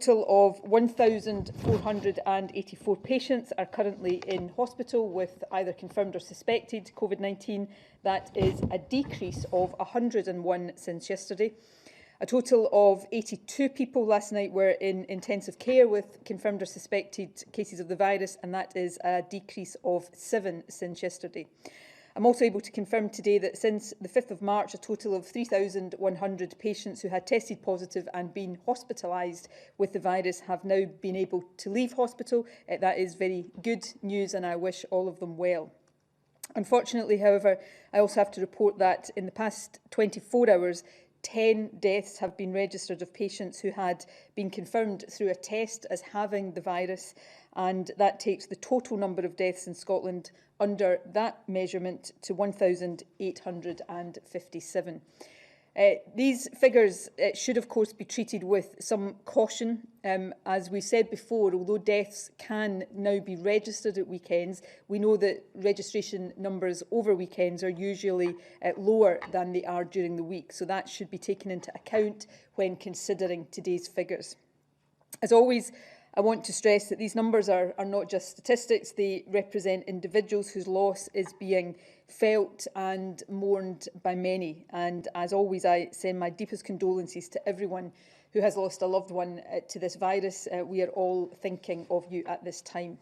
A total of 1,484 patients are currently in hospital with either confirmed or suspected COVID-19. That is a decrease of 101 since yesterday. A total of 82 people last night were in intensive care with confirmed or suspected cases of the virus, and that is a decrease of 7 since yesterday. I'm also able to confirm today that since the 5th of March, a total of 3,100 patients who had tested positive and been hospitalised with the virus have now been able to leave hospital. That is very good news, and I wish all of them well. Unfortunately, however, I also have to report that in the past 24 hours, 10 deaths have been registered of patients who had been confirmed through a test as having the virus, and that takes the total number of deaths in Scotland under that measurement to 1,857. These figures should, of course, be treated with some caution. As we said before, although deaths can now be registered at weekends, we know that registration numbers over weekends are usually lower than they are during the week. So that should be taken into account when considering today's figures. As always, I want to stress that these numbers are not just statistics. They represent individuals whose loss is being felt and mourned by many. And as always, I send my deepest condolences to everyone who has lost a loved one to this virus. We are all thinking of you at this time.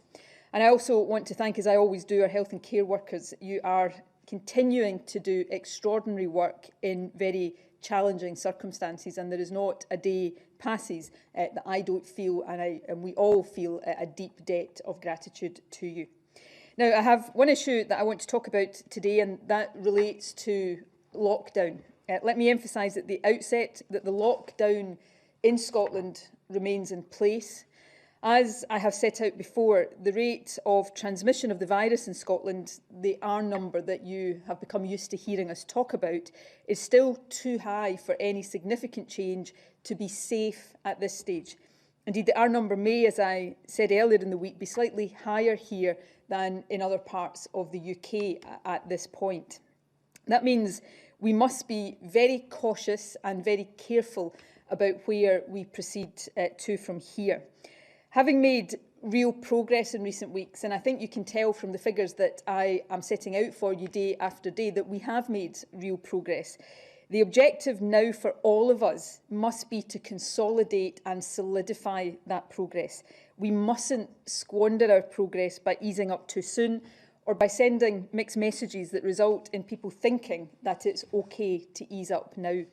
And I also want to thank, as I always do, our health and care workers. You are continuing to do extraordinary work in very challenging circumstances, and there is not a day passes that I don't feel, and we all feel, a deep debt of gratitude to you. Now, I have one issue that I want to talk about today, and that relates to lockdown. Let me emphasise at the outset that the lockdown in Scotland remains in place. As I have set out before, the rate of transmission of the virus in Scotland, the R number that you have become used to hearing us talk about, is still too high for any significant change to be safe at this stage. Indeed, the R number may, as I said earlier in the week, be slightly higher here than in other parts of the UK at this point. That means we must be very cautious and very careful about where we proceed to from here. Having made real progress in recent weeks, and I think you can tell from the figures that I am setting out for you day after day that we have made real progress, the objective now for all of us must be to consolidate and solidify that progress. We mustn't squander our progress by easing up too soon or by sending mixed messages that result in people thinking that it's okay to ease up now.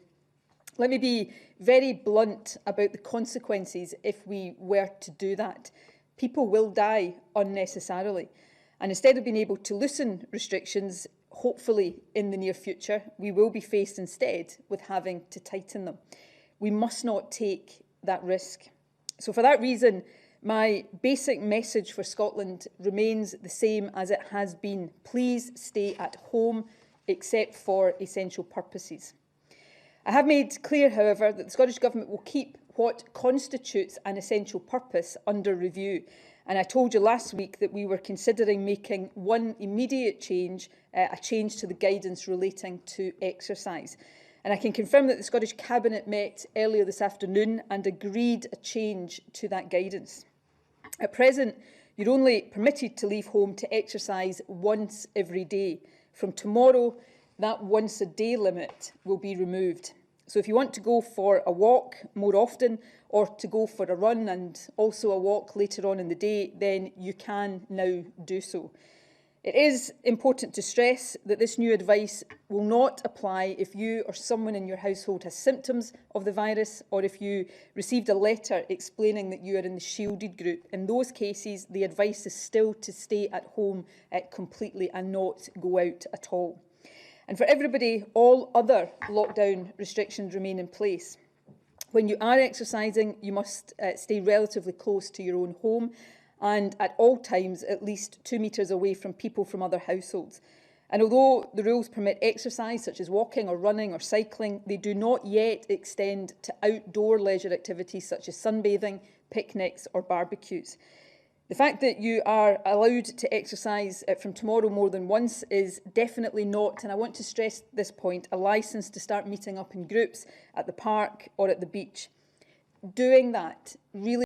Let me be very blunt about the consequences if we were to do that. People will die unnecessarily. And instead of being able to loosen restrictions, hopefully in the near future, we will be faced instead with having to tighten them. We must not take that risk. So for that reason, my basic message for Scotland remains the same as it has been. Please stay at home, except for essential purposes. I have made clear, however, that the Scottish Government will keep what constitutes an essential purpose under review. And I told you last week that we were considering making one immediate change, a change to the guidance relating to exercise. And I can confirm that the Scottish Cabinet met earlier this afternoon and agreed a change to that guidance. At present, you're only permitted to leave home to exercise once every day. From tomorrow, that once a day limit will be removed. So if you want to go for a walk more often or to go for a run and also a walk later on in the day, then you can now do so. It is important to stress that this new advice will not apply if you or someone in your household has symptoms of the virus or if you received a letter explaining that you are in the shielded group. In those cases, the advice is still to stay at home completely and not go out at all. And for everybody, all other lockdown restrictions remain in place. When you are exercising, you must stay relatively close to your own home and at all times at least 2 metres away from people from other households. And although the rules permit exercise such as walking or running or cycling, they do not yet extend to outdoor leisure activities such as sunbathing, picnics or barbecues. The fact that you are allowed to exercise from tomorrow more than once is definitely not, and I want to stress this point, a licence to start meeting up in groups at the park or at the beach. doing that really